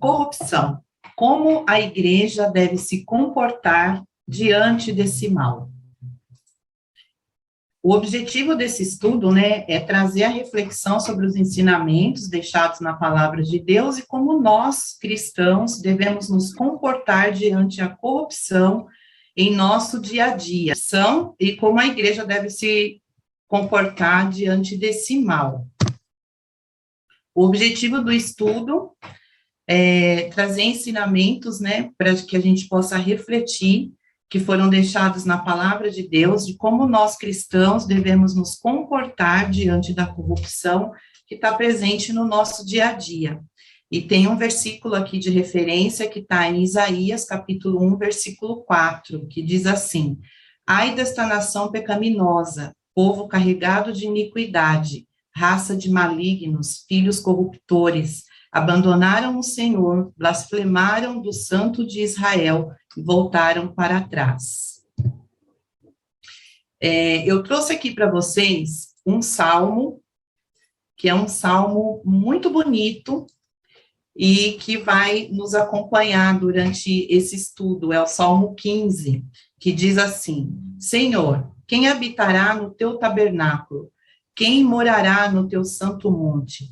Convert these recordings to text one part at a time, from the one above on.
Corrupção. Como a igreja deve se comportar diante desse mal? O objetivo desse estudo, é trazer a reflexão sobre os ensinamentos deixados na palavra de Deus e como nós, cristãos, devemos nos comportar diante da corrupção em nosso dia a dia. E como a igreja deve se comportar diante desse mal. O objetivo do estudo é trazer ensinamentos, para que a gente possa refletir, que foram deixados na palavra de Deus, de como nós cristãos devemos nos comportar diante da corrupção que está presente no nosso dia a dia. E tem um versículo aqui de referência que está em Isaías, capítulo 1, versículo 4, que diz assim: ai desta nação pecaminosa, povo carregado de iniquidade, raça de malignos, filhos corruptores, abandonaram o Senhor, blasfemaram do Santo de Israel e voltaram para trás. Eu trouxe aqui para vocês um salmo, que é um salmo muito bonito e que vai nos acompanhar durante esse estudo, é o Salmo 15, que diz assim: Senhor, quem habitará no teu tabernáculo? Quem morará no teu santo monte?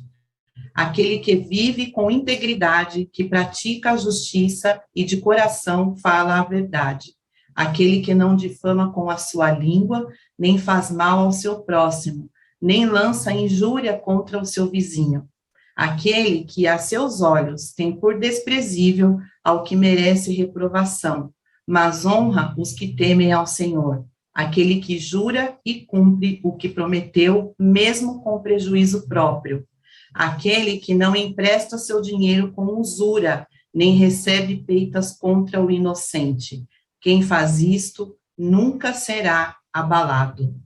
Aquele que vive com integridade, que pratica a justiça e de coração fala a verdade. Aquele que não difama com a sua língua, nem faz mal ao seu próximo, nem lança injúria contra o seu vizinho. Aquele que a seus olhos tem por desprezível ao que merece reprovação, mas honra os que temem ao Senhor. Aquele que jura e cumpre o que prometeu, mesmo com prejuízo próprio. Aquele que não empresta seu dinheiro com usura, nem recebe peitas contra o inocente. Quem faz isto nunca será abalado.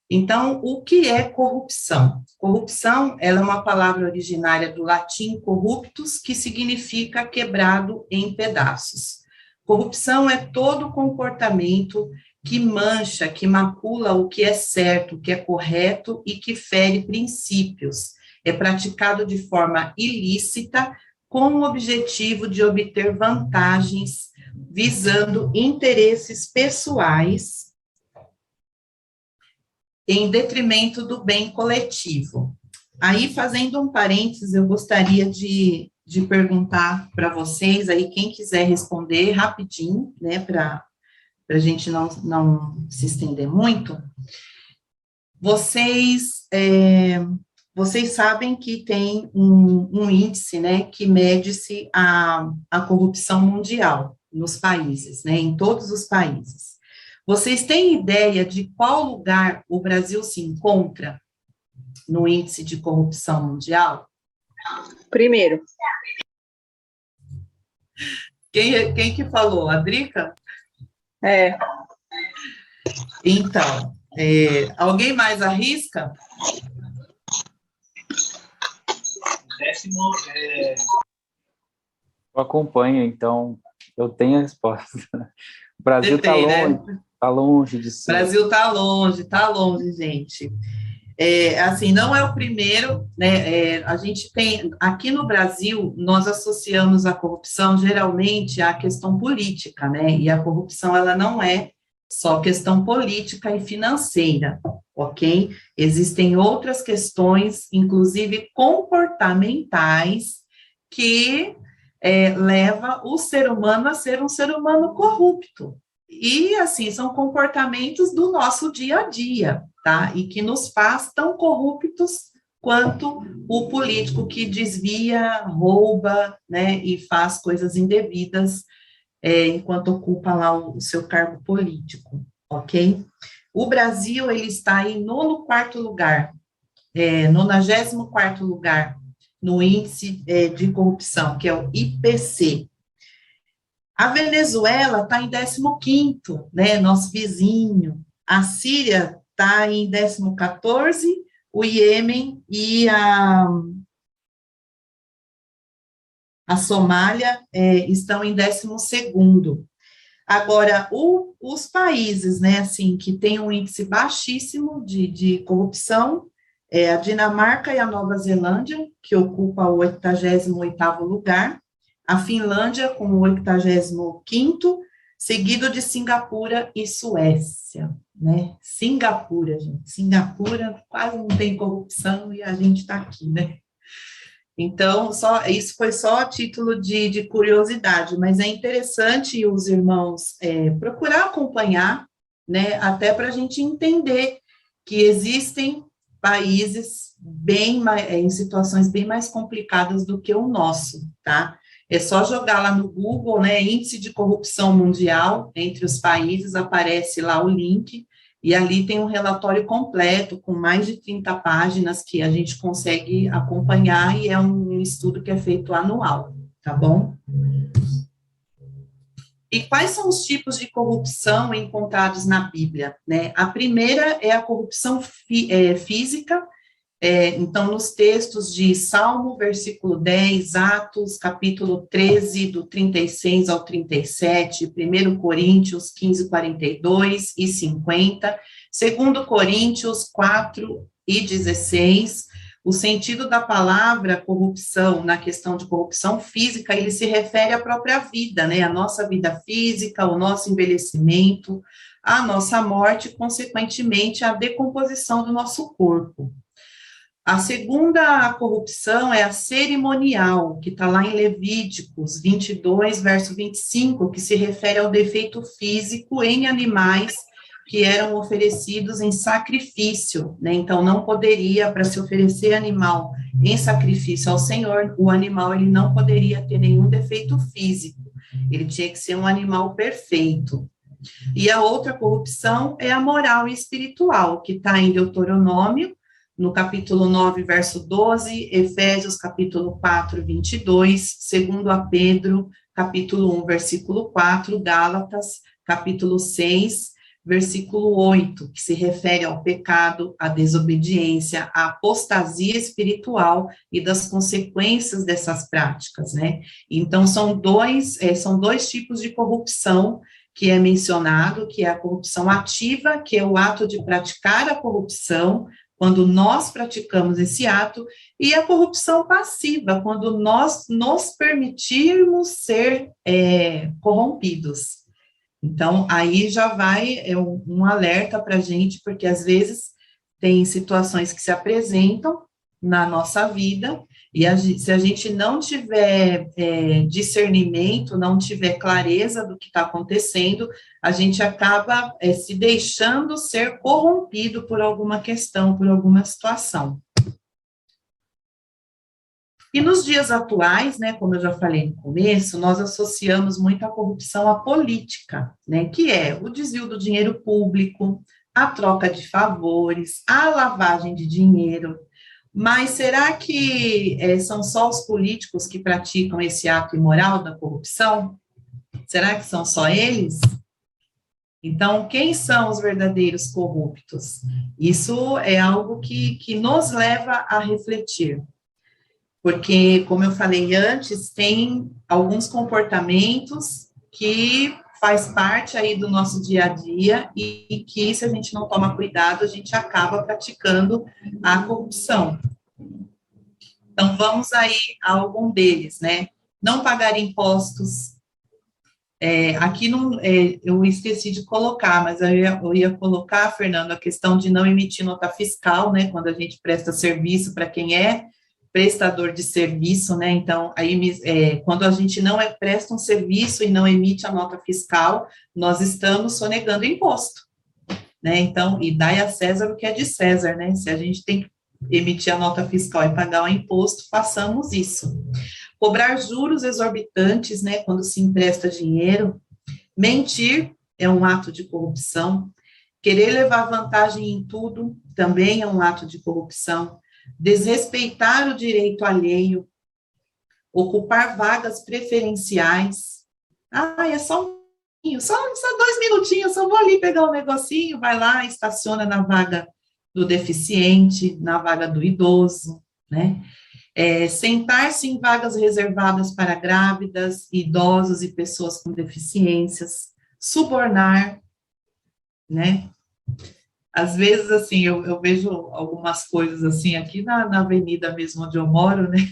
Então, o que é corrupção? Corrupção, ela é uma palavra originária do latim corruptus, que significa quebrado em pedaços. Corrupção é todo comportamento que mancha, que macula o que é certo, o que é correto e que fere princípios. É praticado de forma ilícita, com o objetivo de obter vantagens, visando interesses pessoais, em detrimento do bem coletivo. Aí, fazendo um parênteses, eu gostaria de perguntar para vocês, aí quem quiser responder rapidinho, para a gente não se estender muito. Vocês sabem que tem um índice, que mede-se a corrupção mundial nos países, em todos os países. Vocês têm ideia de qual lugar o Brasil se encontra no índice de corrupção mundial? Primeiro. Quem que falou? A Drica? É. Então, alguém mais arrisca? Eu acompanho, então eu tenho a resposta. O Brasil está longe, está longe de ser. O Brasil está longe, gente. Assim, não é o primeiro, a gente tem, aqui no Brasil, nós associamos a corrupção geralmente à questão política, e a corrupção, ela não é só questão política e financeira, ok? Existem outras questões, inclusive comportamentais, que leva o ser humano a ser um ser humano corrupto. E, assim, são comportamentos do nosso dia a dia, tá? E que nos faz tão corruptos quanto o político que desvia, rouba, e faz coisas indevidas enquanto ocupa lá o seu cargo político, ok? O Brasil, ele está em 94º lugar, 94º lugar no índice de corrupção, que é o IPC. A Venezuela está em 15º, nosso vizinho. A Síria está em 14º, o Iêmen e a Somália estão em 12º. Agora, os países, assim, que têm um índice baixíssimo de corrupção, É a Dinamarca e a Nova Zelândia, que ocupa o 88º lugar, a Finlândia com o 85º, seguido de Singapura e Suécia, né? Singapura, gente. Singapura quase não tem corrupção e a gente está aqui, né? Então, isso foi só a título de curiosidade, mas é interessante os irmãos procurar acompanhar, né? Até para a gente entender que existem países em situações bem mais complicadas do que o nosso, tá? É só jogar lá no Google, né, índice de corrupção mundial entre os países, aparece lá o link, e ali tem um relatório completo, com mais de 30 páginas, que a gente consegue acompanhar, e é um estudo que é feito anual, tá bom? E quais são os tipos de corrupção encontrados na Bíblia, né? A primeira é a corrupção física. Então, nos textos de Salmo, versículo 10, Atos, capítulo 13, do 36 ao 37, 1 Coríntios 15, 42 e 50, 2 Coríntios 4 e 16, o sentido da palavra corrupção, na questão de corrupção física, ele se refere à própria vida, né, a nossa vida física, o nosso envelhecimento, a nossa morte, consequentemente, a decomposição do nosso corpo. A segunda corrupção é a cerimonial, que está lá em Levíticos 22, verso 25, que se refere ao defeito físico em animais que eram oferecidos em sacrifício, né? Então, não poderia, para se oferecer animal em sacrifício ao Senhor, o animal ele não poderia ter nenhum defeito físico, ele tinha que ser um animal perfeito. E a outra corrupção é a moral e espiritual, que está em Deuteronômio, no capítulo 9, verso 12, Efésios, capítulo 4, 22, 2 a Pedro, capítulo 1, versículo 4, Gálatas, capítulo 6, versículo 8, que se refere ao pecado, à desobediência, à apostasia espiritual e das consequências dessas práticas, né? Então, são dois tipos de corrupção que é mencionado, que é a corrupção ativa, que é o ato de praticar a corrupção, quando nós praticamos esse ato, e a corrupção passiva, quando nós nos permitirmos ser corrompidos. Então, aí já vai um alerta para a gente, porque às vezes tem situações que se apresentam na nossa vida, e se a gente não tiver discernimento, não tiver clareza do que está acontecendo, a gente acaba se deixando ser corrompido por alguma questão, por alguma situação. E nos dias atuais, né, como eu já falei no começo, nós associamos muito a corrupção à política, né, que é o desvio do dinheiro público, a troca de favores, a lavagem de dinheiro. Mas será que são só os políticos que praticam esse ato imoral da corrupção? Será que são só eles? Então, quem são os verdadeiros corruptos? Isso é algo que nos leva a refletir. Porque, como eu falei antes, tem alguns comportamentos que faz parte aí do nosso dia a dia e que, se a gente não toma cuidado, a gente acaba praticando a corrupção. Então, vamos aí a algum deles, né? Não pagar impostos. Aqui não, eu esqueci de colocar, mas eu ia colocar, Fernando, a questão de não emitir nota fiscal, né? Quando a gente presta serviço para quem é prestador de serviço, né? Então, aí, quando a gente não presta um serviço e não emite a nota fiscal, nós estamos sonegando imposto, né? Então, e dai a César o que é de César, né? Se a gente tem que emitir a nota fiscal e pagar o imposto, façamos isso. Cobrar juros exorbitantes, né? Quando se empresta dinheiro. Mentir é um ato de corrupção. Querer levar vantagem em tudo também é um ato de corrupção. Desrespeitar o direito alheio, ocupar vagas preferenciais. É só um pouquinho, só 2 minutinhos, só vou ali pegar um negocinho, vai lá, estaciona na vaga do deficiente, na vaga do idoso, né? Sentar-se em vagas reservadas para grávidas, idosos e pessoas com deficiências, subornar, né? Às vezes, assim, eu vejo algumas coisas assim, aqui na avenida mesmo onde eu moro, né?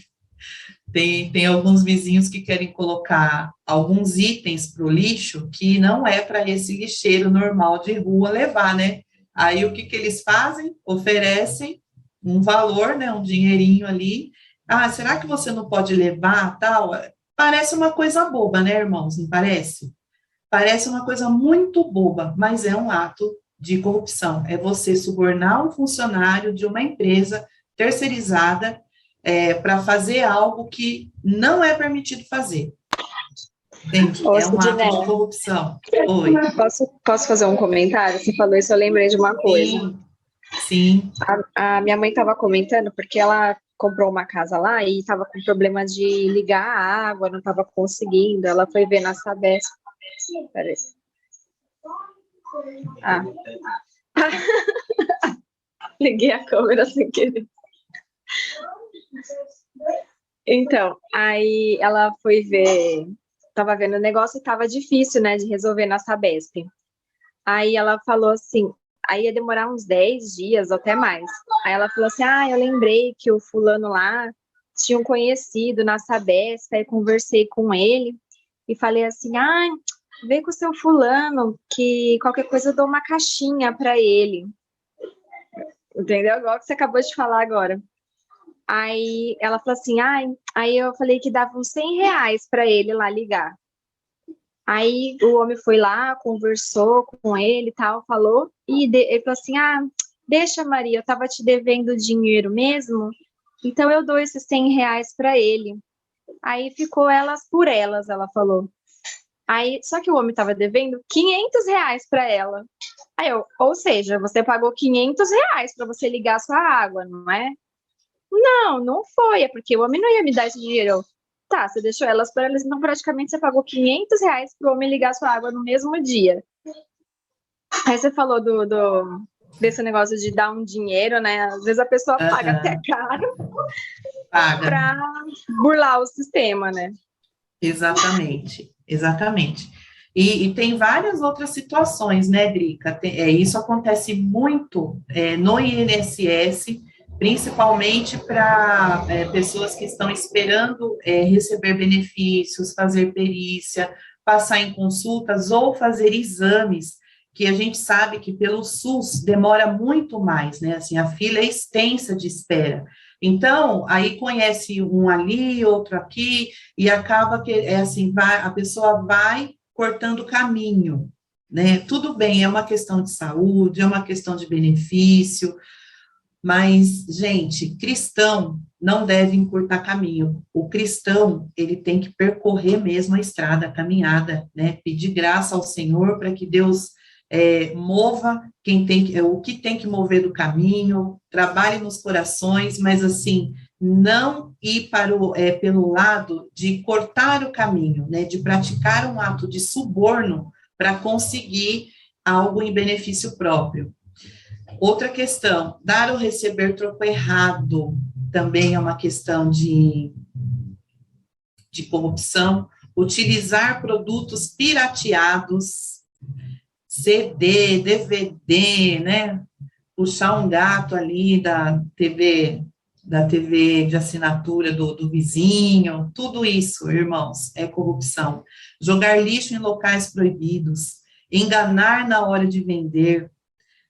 Tem alguns vizinhos que querem colocar alguns itens para o lixo que não é para esse lixeiro normal de rua levar, né? Aí o que que eles fazem? Oferecem um valor, né? Um dinheirinho ali. Ah, será que você não pode levar, tal? Parece uma coisa boba, né, irmãos? Não parece? Parece uma coisa muito boba, mas é um ato de corrupção. É você subornar um funcionário de uma empresa terceirizada para fazer algo que não é permitido fazer. Entende? Ô, É um ato Sidney, de corrupção. Oi. posso fazer um comentário? Você falou isso, eu lembrei de uma coisa. Sim, sim. A minha mãe estava comentando, porque ela comprou uma casa lá e estava com problema de ligar a água, não estava conseguindo. Ela foi ver na Sabesp. Peraí. Ah, liguei a câmera sem querer. Então, aí ela foi ver, estava vendo o negócio e estava difícil, né, de resolver na Sabesp. Aí ela falou assim, aí ia demorar uns 10 dias ou até mais. Aí ela falou assim, eu lembrei que o fulano lá tinha um conhecido na Sabesp, aí conversei com ele e falei assim, vem com o seu fulano, que qualquer coisa eu dou uma caixinha para ele. Entendeu? Igual que você acabou de falar agora. Aí ela falou assim, aí eu falei que dava uns R$ 100 para ele lá ligar. Aí o homem foi lá, conversou com ele e tal, falou, e ele falou assim, deixa Maria, eu tava te devendo dinheiro mesmo, então eu dou esses R$ 100 para ele. Aí ficou elas por elas, ela falou. Aí, só que o homem tava devendo R$ 500 para ela. Aí ou seja, você pagou R$ 500 para você ligar a sua água, não é? Não, não foi, é porque o homem não ia me dar esse dinheiro. Tá, você deixou elas para elas, então praticamente você pagou R$ 500 pro homem ligar sua água no mesmo dia. Aí você falou desse negócio de dar um dinheiro, né? Às vezes a pessoa paga até caro Paga. para burlar o sistema, né? Exatamente, exatamente. E tem várias outras situações, né, Drica? Isso acontece muito no INSS, principalmente para pessoas que estão esperando receber benefícios, fazer perícia, passar em consultas ou fazer exames, que a gente sabe que pelo SUS demora muito mais, né? Assim, a fila é extensa de espera. Então, aí conhece um ali, outro aqui, e acaba que, assim, a pessoa vai cortando caminho, né? Tudo bem, é uma questão de saúde, é uma questão de benefício, mas, gente, cristão não deve encurtar caminho. O cristão, ele tem que percorrer mesmo a estrada, a caminhada, né? Pedir graça ao Senhor para que Deus mova o que tem que mover do caminho, trabalhe nos corações, mas assim, não ir pelo lado de cortar o caminho, né? De praticar um ato de suborno para conseguir algo em benefício próprio. Outra questão, dar ou receber troco errado, também é uma questão de corrupção. Utilizar produtos pirateados, CD, DVD, né? Puxar um gato ali da TV de assinatura do vizinho, tudo isso, irmãos, é corrupção. Jogar lixo em locais proibidos, enganar na hora de vender,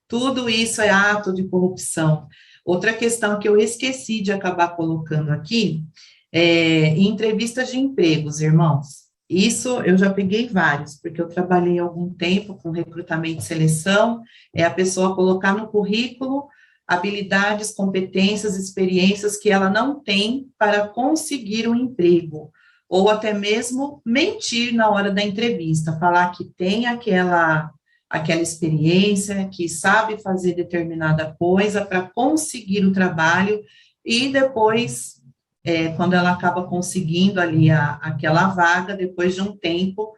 tudo isso é ato de corrupção. Outra questão que eu esqueci de acabar colocando aqui em entrevistas de empregos, irmãos. Isso eu já peguei vários, porque eu trabalhei algum tempo com recrutamento e seleção, a pessoa colocar no currículo habilidades, competências, experiências que ela não tem para conseguir um emprego, ou até mesmo mentir na hora da entrevista, falar que tem aquela experiência, que sabe fazer determinada coisa para conseguir o trabalho, e depois, quando ela acaba conseguindo ali aquela vaga, depois de um tempo,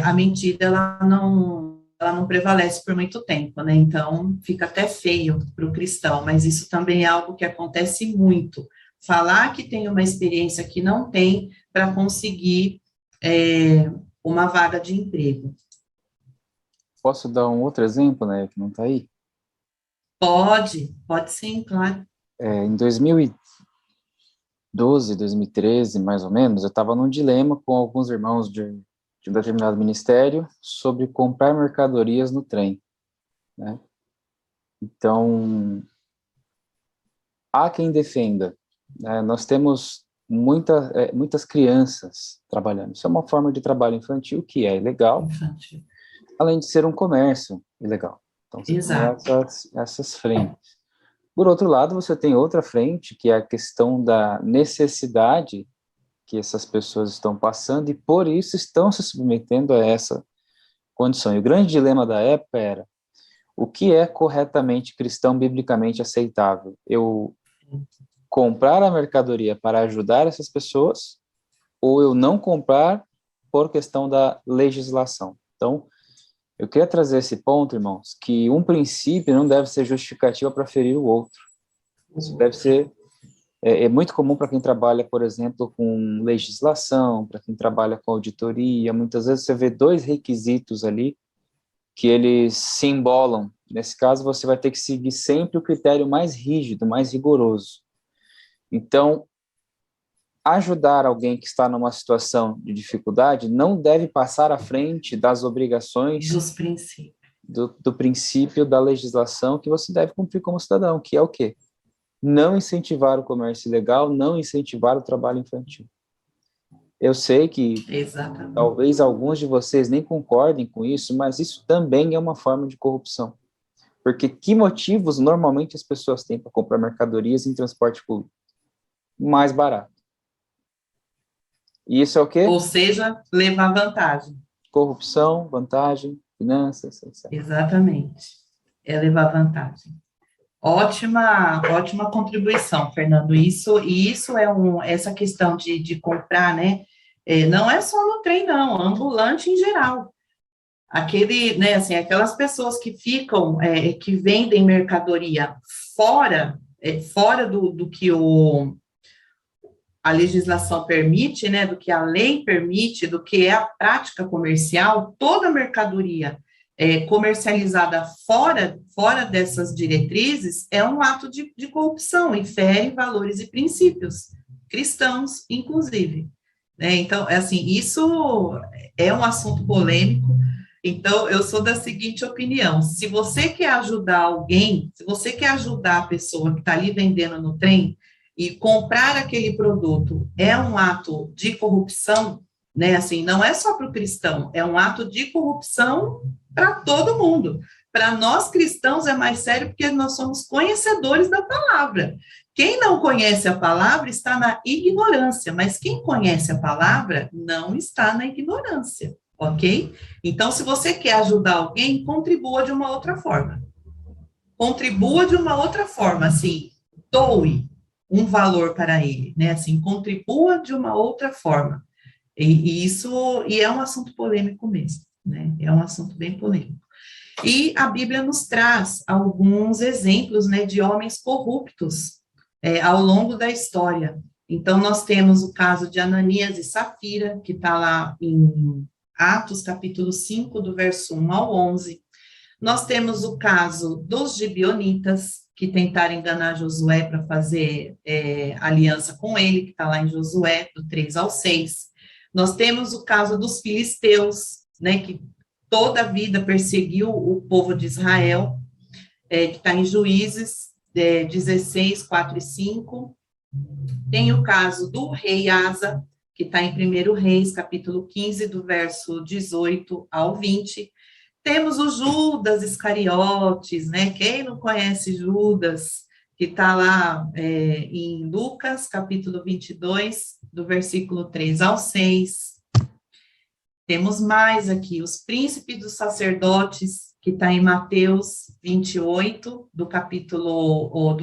a mentira, ela não prevalece por muito tempo, né? Então, fica até feio para o cristão, mas isso também é algo que acontece muito. Falar que tem uma experiência que não tem para conseguir uma vaga de emprego. Posso dar um outro exemplo, né, que não está aí? Pode sim, claro. Em 2012, 2013, mais ou menos, eu estava num dilema com alguns irmãos de um determinado ministério sobre comprar mercadorias no trem, né? Então, há quem defenda, né? Nós temos muitas crianças trabalhando. Isso é uma forma de trabalho infantil que é ilegal, Infantil. além de ser um comércio ilegal. Então, você tem Exato. essas frentes. Por outro lado, você tem outra frente, que é a questão da necessidade que essas pessoas estão passando e, por isso, estão se submetendo a essa condição. E o grande dilema da época era: o que é corretamente cristão, biblicamente aceitável? Eu comprar a mercadoria para ajudar essas pessoas, ou eu não comprar por questão da legislação? Então, eu queria trazer esse ponto, irmãos, que um princípio não deve ser justificativa para ferir o outro. Isso deve ser... É muito comum para quem trabalha, por exemplo, com legislação, para quem trabalha com auditoria. Muitas vezes você vê dois requisitos ali que eles se embolam. Nesse caso, você vai ter que seguir sempre o critério mais rígido, mais rigoroso. Então, ajudar alguém que está numa situação de dificuldade não deve passar à frente das obrigações Dos princípios. do princípio da legislação que você deve cumprir como cidadão, que é o quê? Não incentivar o comércio ilegal, não incentivar o trabalho infantil. Eu sei que Exatamente. talvez alguns de vocês nem concordem com isso, mas isso também é uma forma de corrupção. Porque que motivos normalmente as pessoas têm para comprar mercadorias em transporte público? Mais barato. E isso é o quê? Ou seja, levar vantagem. Corrupção, vantagem, finanças, etc. Exatamente. É levar vantagem. Ótima contribuição, Fernando. Isso essa questão de comprar, né? Não é só no trem, não, ambulante em geral. Né, assim, aquelas pessoas que ficam, que vendem mercadoria fora do que a legislação permite, né, do que a lei permite, do que é a prática comercial, toda mercadoria comercializada fora dessas diretrizes é um ato de corrupção e fere valores e princípios cristãos, inclusive. Né? Então, assim, isso é um assunto polêmico. Então, eu sou da seguinte opinião: se você quer ajudar alguém, se você quer ajudar a pessoa que está ali vendendo no trem, e comprar aquele produto é um ato de corrupção, né? Assim, não é só para o cristão, é um ato de corrupção para todo mundo. Para nós cristãos é mais sério porque nós somos conhecedores da palavra. Quem não conhece a palavra está na ignorância, mas quem conhece a palavra não está na ignorância, ok? Então, se você quer ajudar alguém, contribua de uma outra forma. Contribua de uma outra forma, assim, doe um valor para ele, né? Assim, contribua de uma outra forma. E é um assunto polêmico mesmo, né? É um assunto bem polêmico. E a Bíblia nos traz alguns exemplos, né, de homens corruptos ao longo da história. Então, nós temos o caso de Ananias e Safira, que está lá em Atos, capítulo 5, do verso 1 ao 11. Nós temos o caso dos gibeonitas, que tentaram enganar Josué para fazer aliança com ele, que está lá em Josué, do 3 ao 6. Nós temos o caso dos filisteus, né, que toda a vida perseguiu o povo de Israel, que está em Juízes 16, 4 e 5. Tem o caso do rei Asa, que está em 1 Reis, capítulo 15, do verso 18 ao 20. Temos o Judas Iscariotes, né? Quem não conhece Judas, que está lá em Lucas, capítulo 22, do versículo 3 ao 6. Temos mais aqui, os príncipes dos sacerdotes, que está em Mateus 28, do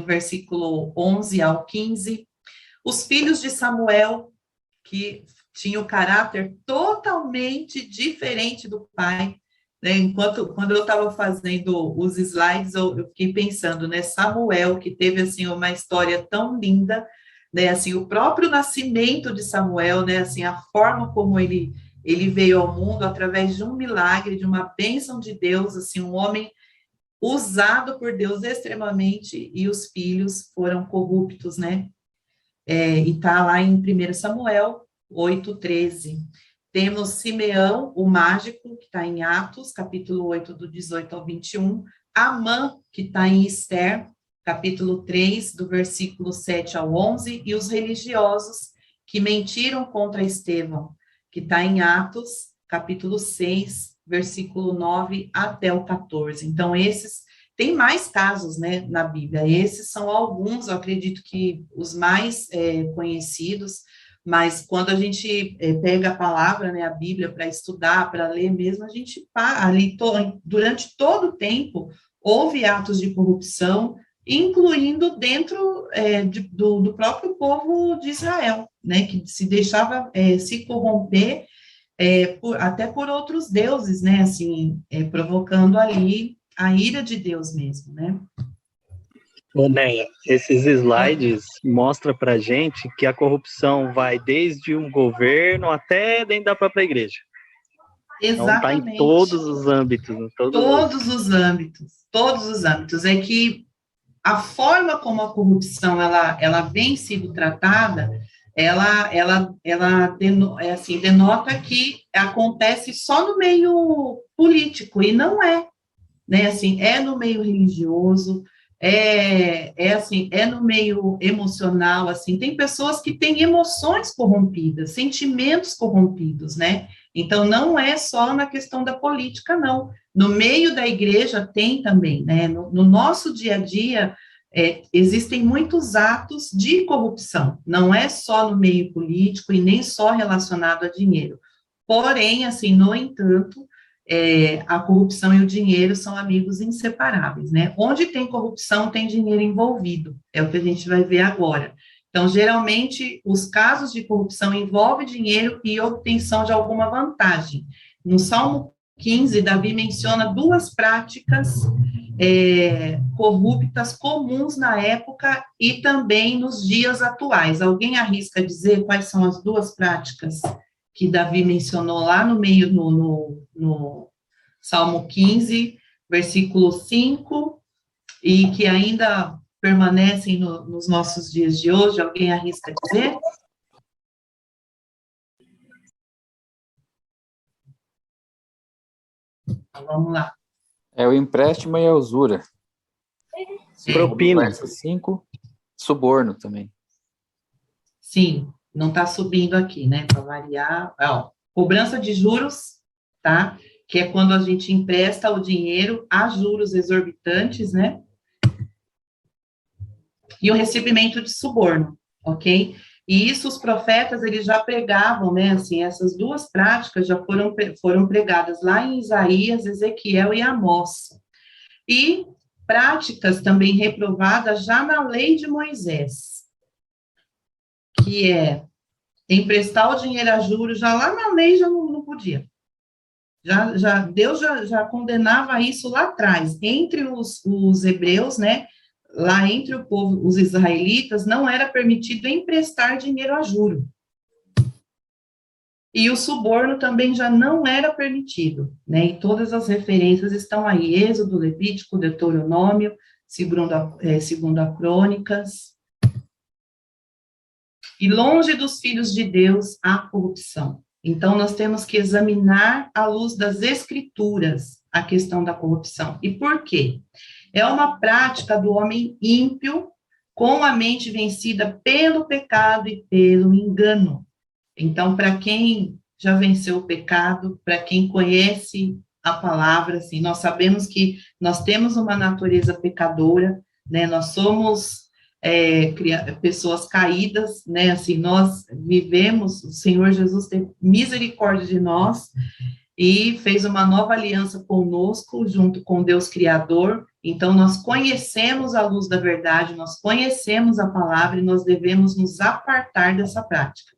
versículo 11 ao 15. Os filhos de Samuel, que tinham caráter totalmente diferente do pai. Né, quando eu estava fazendo os slides, eu fiquei pensando, né, Samuel, que teve, assim, uma história tão linda, né, assim, o próprio nascimento de Samuel, né, assim, a forma como ele veio ao mundo através de um milagre, de uma bênção de Deus, assim, um homem usado por Deus extremamente, e os filhos foram corruptos, né? E está lá em 1 Samuel 8:13. Temos Simeão, o mágico, que está em Atos, capítulo 8, do 18 ao 21. Amã, que está em Esther, capítulo 3, do versículo 7 ao 11. E os religiosos que mentiram contra Estevão, que está em Atos, capítulo 6, versículo 9 até o 14. Então, tem mais casos, né, na Bíblia. Esses são alguns, eu acredito que os mais conhecidos, mas quando a gente pega a palavra, né, a Bíblia, para estudar, para ler mesmo, a gente ali, durante todo o tempo, houve atos de corrupção, incluindo dentro do próprio povo de Israel, né, que se deixava se corromper até por outros deuses, né, assim, provocando ali a ira de Deus mesmo, né. Ô, Neia, esses slides mostram para gente que a corrupção vai desde um governo até dentro da própria igreja. Então, está em Exatamente. todos os âmbitos. Todos os âmbitos. É que a forma como a corrupção ela vem sendo tratada, denota que acontece só no meio político, e não é, né, assim, é no meio religioso, é no meio emocional, assim, tem pessoas que têm emoções corrompidas, sentimentos corrompidos, né, então não é só na questão da política, não, no meio da igreja tem também, né, no nosso dia a dia, existem muitos atos de corrupção, não é só no meio político e nem só relacionado a dinheiro, porém, assim, no entanto, a corrupção e o dinheiro são amigos inseparáveis, né? Onde tem corrupção, tem dinheiro envolvido, é o que a gente vai ver agora. Então, geralmente, os casos de corrupção envolvem dinheiro e obtenção de alguma vantagem. No Salmo 15, Davi menciona duas práticas corruptas comuns na época e também nos dias atuais. Alguém arrisca dizer quais são as duas práticas que Davi mencionou lá no meio, no Salmo 15, versículo 5, e que ainda permanecem nos nossos dias de hoje? Alguém arrisca dizer? Então, vamos lá. É o empréstimo e a usura. Propina. Verso 5, suborno também. Sim, não está subindo aqui, né, para variar. Cobrança de juros, tá? Que é quando a gente empresta o dinheiro a juros exorbitantes, né? E o recebimento de suborno, ok? E isso os profetas, eles já pregavam, né, assim, essas duas práticas já foram pregadas lá em Isaías, Ezequiel e Amós. E práticas também reprovadas já na lei de Moisés, que é emprestar o dinheiro a juros, já lá na lei já não podia. Deus já condenava isso lá atrás, entre os hebreus, né, lá entre o povo, os israelitas, não era permitido emprestar dinheiro a juro. E o suborno também já não era permitido, né, e todas as referências estão aí, Êxodo, Levítico, Deuteronômio, segunda Crônicas. E longe dos filhos de Deus há corrupção. Então, nós temos que examinar à luz das escrituras a questão da corrupção. E por quê? É uma prática do homem ímpio, com a mente vencida pelo pecado e pelo engano. Então, para quem já venceu o pecado, para quem conhece a palavra, assim, nós sabemos que nós temos uma natureza pecadora, né, nós somos pessoas caídas, né, assim, nós vivemos, o Senhor Jesus teve misericórdia de nós, e fez uma nova aliança conosco, junto com Deus Criador. Então, nós conhecemos a luz da verdade, nós conhecemos a palavra, e nós devemos nos apartar dessa prática.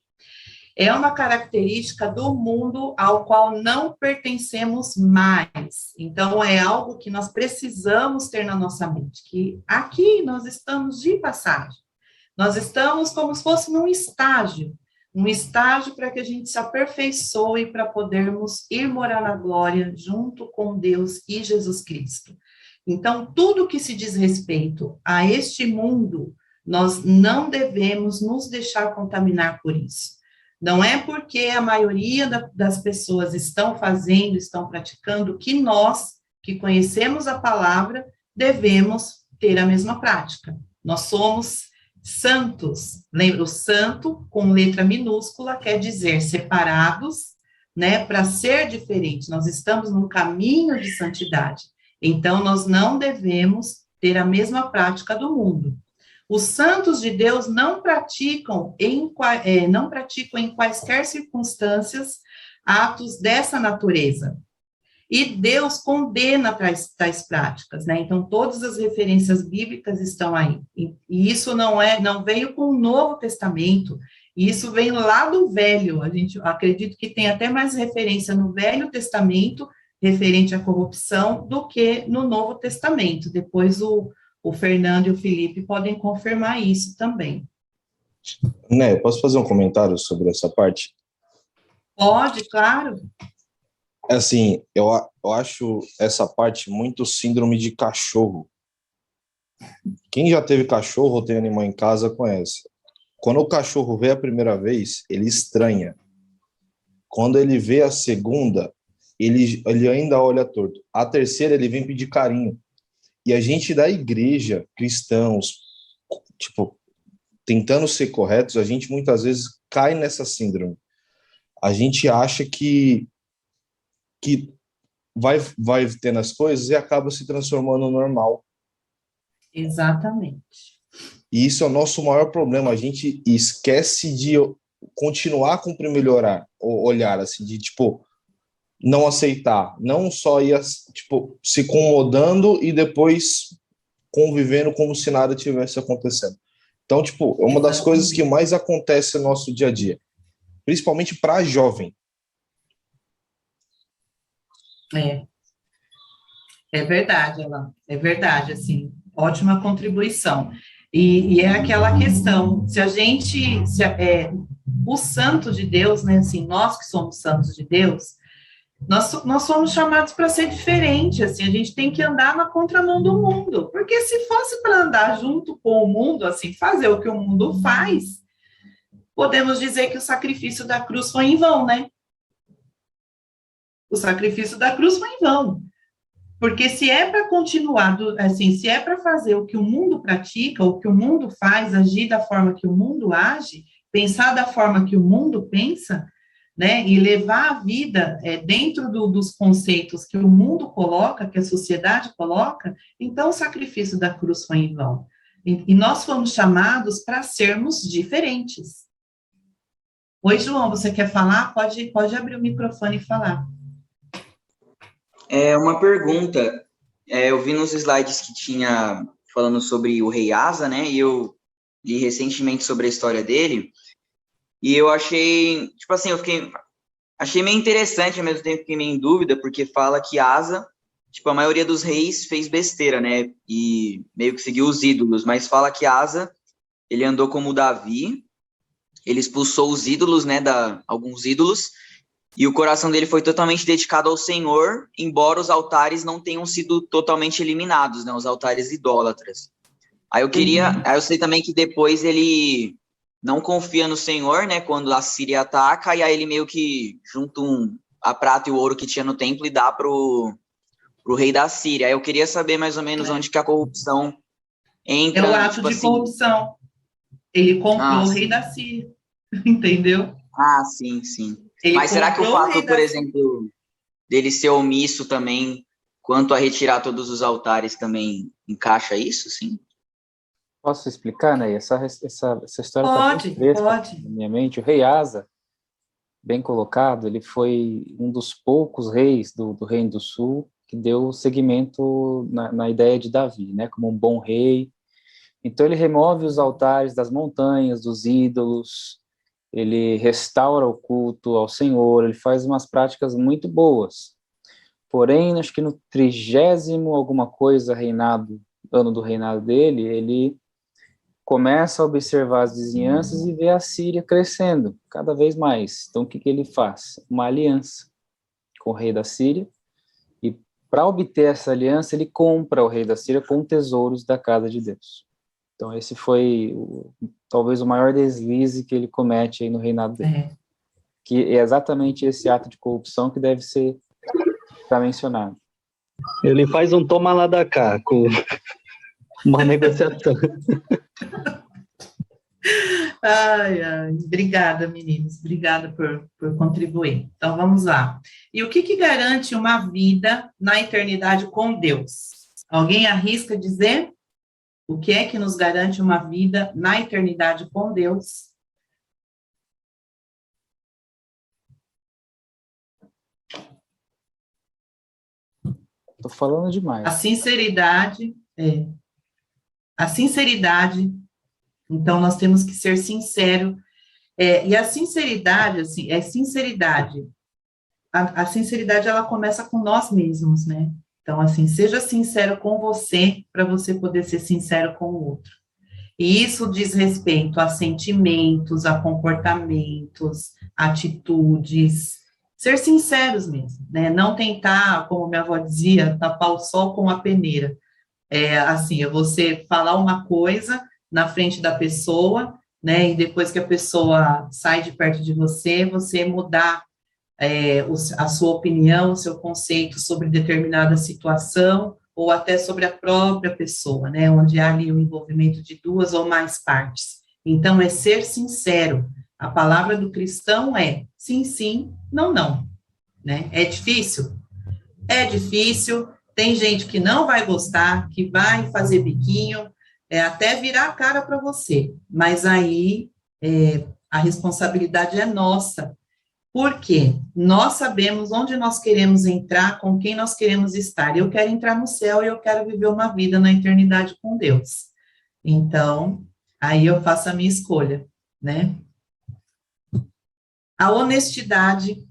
É uma característica do mundo ao qual não pertencemos mais. Então, é algo que nós precisamos ter na nossa mente, que aqui nós estamos de passagem. Nós estamos como se fosse num estágio para que a gente se aperfeiçoe, para podermos ir morar na glória junto com Deus e Jesus Cristo. Então, tudo que se diz respeito a este mundo, nós não devemos nos deixar contaminar por isso. Não é porque a maioria das pessoas estão fazendo, estão praticando, que nós, que conhecemos a palavra, devemos ter a mesma prática. Nós somos santos. Lembra, o santo, com letra minúscula, quer dizer separados, né, para ser diferente. Nós estamos num caminho de santidade. Então, nós não devemos ter a mesma prática do mundo. Os santos de Deus não praticam em quaisquer circunstâncias atos dessa natureza. E Deus condena tais práticas, né? Então, todas as referências bíblicas estão aí. E isso não veio com o Novo Testamento, isso vem lá do Velho. A gente acredito que tem até mais referência no Velho Testamento referente à corrupção do que no Novo Testamento. Depois o Fernando e o Felipe podem confirmar isso também. Né, eu posso fazer um comentário sobre essa parte? Pode, claro. Assim, eu acho essa parte muito síndrome de cachorro. Quem já teve cachorro ou tem animal em casa conhece. Quando o cachorro vê a primeira vez, ele estranha. Quando ele vê a segunda, ele ainda olha torto. A terceira, ele vem pedir carinho. E a gente da igreja, cristãos, tipo, tentando ser corretos, a gente muitas vezes cai nessa síndrome. A gente acha que vai tendo as coisas e acaba se transformando no normal. Exatamente. E isso é o nosso maior problema. A gente esquece de continuar com o primeiro olhar, assim, de, tipo, não aceitar, não só ir, tipo, se incomodando e depois convivendo como se nada tivesse acontecendo. Então, tipo, é uma das coisas que mais acontece no nosso dia a dia, principalmente para jovem. É verdade, Alan, é verdade, assim, ótima contribuição. E é aquela questão, o santo de Deus, né, assim, nós que somos santos de Deus, nós somos chamados para ser diferente, assim, a gente tem que andar na contramão do mundo, porque se fosse para andar junto com o mundo, assim, fazer o que o mundo faz, podemos dizer que o sacrifício da cruz foi em vão, né? O sacrifício da cruz foi em vão. Porque se é para continuar, assim, se é para fazer o que o mundo pratica, o que o mundo faz, agir da forma que o mundo age, pensar da forma que o mundo pensa, né, e levar a vida dentro dos conceitos que o mundo coloca, que a sociedade coloca, então o sacrifício da cruz foi em vão. E nós fomos chamados para sermos diferentes. Oi, João, você quer falar? Pode abrir o microfone e falar. É uma pergunta. Eu vi nos slides que tinha falando sobre o rei Asa, né? E eu li recentemente sobre a história dele. E eu achei, tipo assim, achei meio interessante, ao mesmo tempo fiquei meio em dúvida, porque fala que Asa, tipo, a maioria dos reis fez besteira, né? E meio que seguiu os ídolos, mas fala que Asa, ele andou como Davi, ele expulsou os ídolos, né? Alguns ídolos. E o coração dele foi totalmente dedicado ao Senhor, embora os altares não tenham sido totalmente eliminados, né? Os altares idólatras. Aí eu sei também que depois ele não confia no Senhor, né? Quando a Síria ataca, e aí ele meio que junta a prata e o ouro que tinha no templo e dá pro rei da Síria. Aí eu queria saber mais ou menos onde que a corrupção entra. É o ato tipo de assim, corrupção. Ele comprou o rei da Síria, entendeu? Ah, sim, sim. Ele Mas será que o fato, por Síria. exemplo, dele ser omisso também, quanto a retirar todos os altares, também encaixa isso, sim? Posso explicar, né? Essa história está bem fresca Pode. na minha mente. O rei Asa, bem colocado, ele foi um dos poucos reis do Reino do Sul que deu seguimento na ideia de Davi, né? Como um bom rei. Então ele remove os altares das montanhas, dos ídolos, ele restaura o culto ao Senhor, ele faz umas práticas muito boas. Porém, acho que no 30º alguma coisa ano do reinado dele, ele começa a observar as vizinhanças e vê a Síria crescendo cada vez mais. Então, o que ele faz? Uma aliança com o rei da Síria, e para obter essa aliança, ele compra o rei da Síria com tesouros da casa de Deus. Então, esse foi talvez o maior deslize que ele comete aí no reinado dele. Que é exatamente esse ato de corrupção que deve ser mencionado. Ele faz um toma lá da cá, com uma negociação. Obrigada, meninos. Obrigada por contribuir. Então, vamos lá. E o que garante uma vida na eternidade com Deus? Alguém arrisca dizer? O que é que nos garante uma vida na eternidade com Deus? Estou falando demais. A sinceridade. A sinceridade. Então, nós temos que ser sinceros. E a sinceridade, assim, sinceridade. A sinceridade, ela começa com nós mesmos, né? Então, assim, seja sincero com você, para você poder ser sincero com o outro. E isso diz respeito a sentimentos, a comportamentos, atitudes, ser sinceros mesmo, né? Não tentar, como minha avó dizia, tapar o sol com a peneira. Assim, é você falar uma coisa na frente da pessoa, né? E depois que a pessoa sai de perto de você, você mudar a sua opinião, o seu conceito sobre determinada situação, ou até sobre a própria pessoa, né, onde há ali o envolvimento de duas ou mais partes. Então, é ser sincero. A palavra do cristão é sim, sim, não, não. Né? É difícil? É difícil. Tem gente que não vai gostar, que vai fazer biquinho, até virar a cara para você. Mas aí, a responsabilidade é nossa. Porque nós sabemos onde nós queremos entrar, com quem nós queremos estar. Eu quero entrar no céu e eu quero viver uma vida na eternidade com Deus. Então, aí eu faço a minha escolha, né? A honestidade,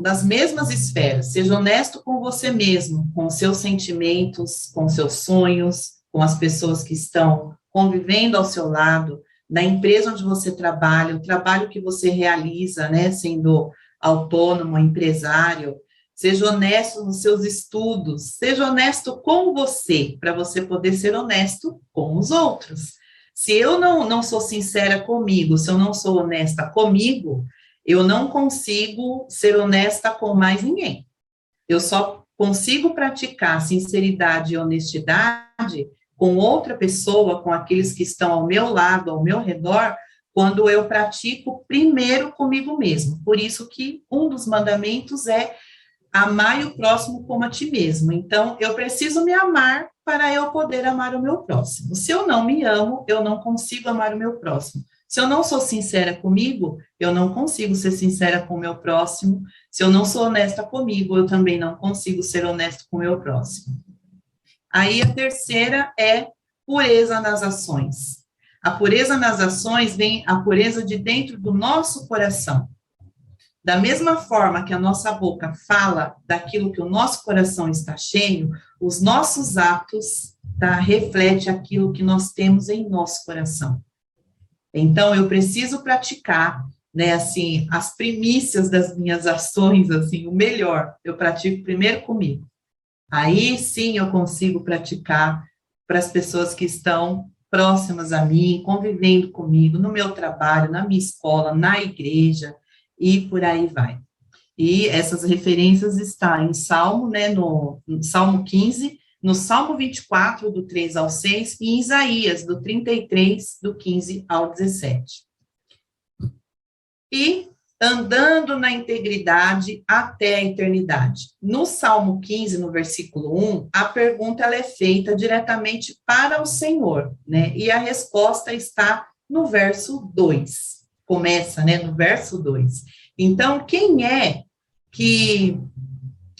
nas mesmas esferas. Seja honesto com você mesmo, com seus sentimentos, com seus sonhos, com as pessoas que estão convivendo ao seu lado, na empresa onde você trabalha, o trabalho que você realiza, né, sendo autônomo, empresário, seja honesto nos seus estudos, seja honesto com você, para você poder ser honesto com os outros. Se eu não sou sincera comigo, se eu não sou honesta comigo, eu não consigo ser honesta com mais ninguém. Eu só consigo praticar sinceridade e honestidade com outra pessoa, com aqueles que estão ao meu lado, ao meu redor, quando eu pratico primeiro comigo mesmo. Por isso que um dos mandamentos é amar o próximo como a ti mesmo. Então, eu preciso me amar para eu poder amar o meu próximo. Se eu não me amo, eu não consigo amar o meu próximo. Se eu não sou sincera comigo, eu não consigo ser sincera com o meu próximo. Se eu não sou honesta comigo, eu também não consigo ser honesto com o meu próximo. Aí a terceira é pureza nas ações. A pureza nas ações vem a pureza de dentro do nosso coração. Da mesma forma que a nossa boca fala daquilo que o nosso coração está cheio, os nossos atos refletem aquilo que nós temos em nosso coração. Então, eu preciso praticar, né, assim, as primícias das minhas ações, assim, o melhor, eu pratico primeiro comigo. Aí, sim, eu consigo praticar para as pessoas que estão próximas a mim, convivendo comigo, no meu trabalho, na minha escola, na igreja, e por aí vai. E essas referências estão em Salmo, né, no Salmo 15, no Salmo 24, do 3 ao 6, e em Isaías, do 33, do 15 ao 17. E andando na integridade até a eternidade. No Salmo 15, no versículo 1, a pergunta ela é feita diretamente para o Senhor, né? E a resposta está no verso 2. Começa, né, no verso 2. Então, quem é que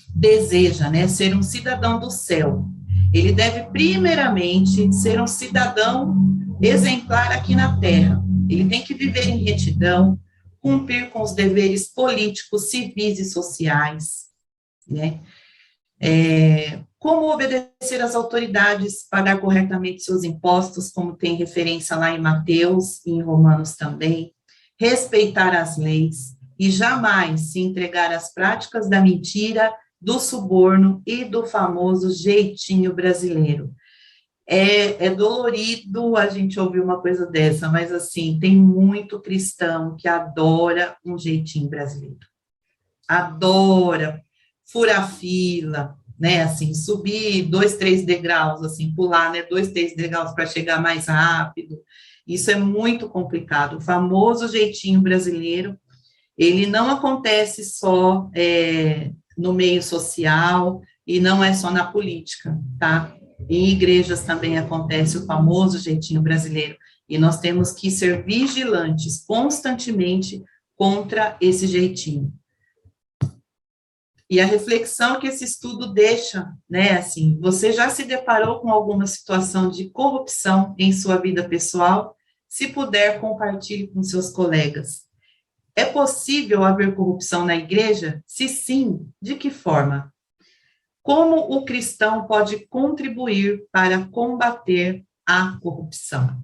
deseja, né, ser um cidadão do céu? Ele deve, primeiramente, ser um cidadão exemplar aqui na terra. Ele tem que viver em retidão, cumprir com os deveres políticos, civis e sociais, né? Como obedecer às autoridades, pagar corretamente seus impostos, como tem referência lá em Mateus e em Romanos também, respeitar as leis e jamais se entregar às práticas da mentira do suborno e do famoso jeitinho brasileiro. É dolorido a gente ouvir uma coisa dessa, mas assim, tem muito cristão que adora um jeitinho brasileiro. Adora furar fila, né, assim, subir 2, 3 degraus, assim, pular, né, 2, 3 degraus para chegar mais rápido. Isso é muito complicado. O famoso jeitinho brasileiro, ele não acontece só no meio social e não é só na política, tá? Em igrejas também acontece o famoso jeitinho brasileiro, e nós temos que ser vigilantes constantemente contra esse jeitinho. E a reflexão que esse estudo deixa, né, assim, você já se deparou com alguma situação de corrupção em sua vida pessoal? Se puder, compartilhe com seus colegas. É possível haver corrupção na igreja? Se sim, de que forma? Como o cristão pode contribuir para combater a corrupção?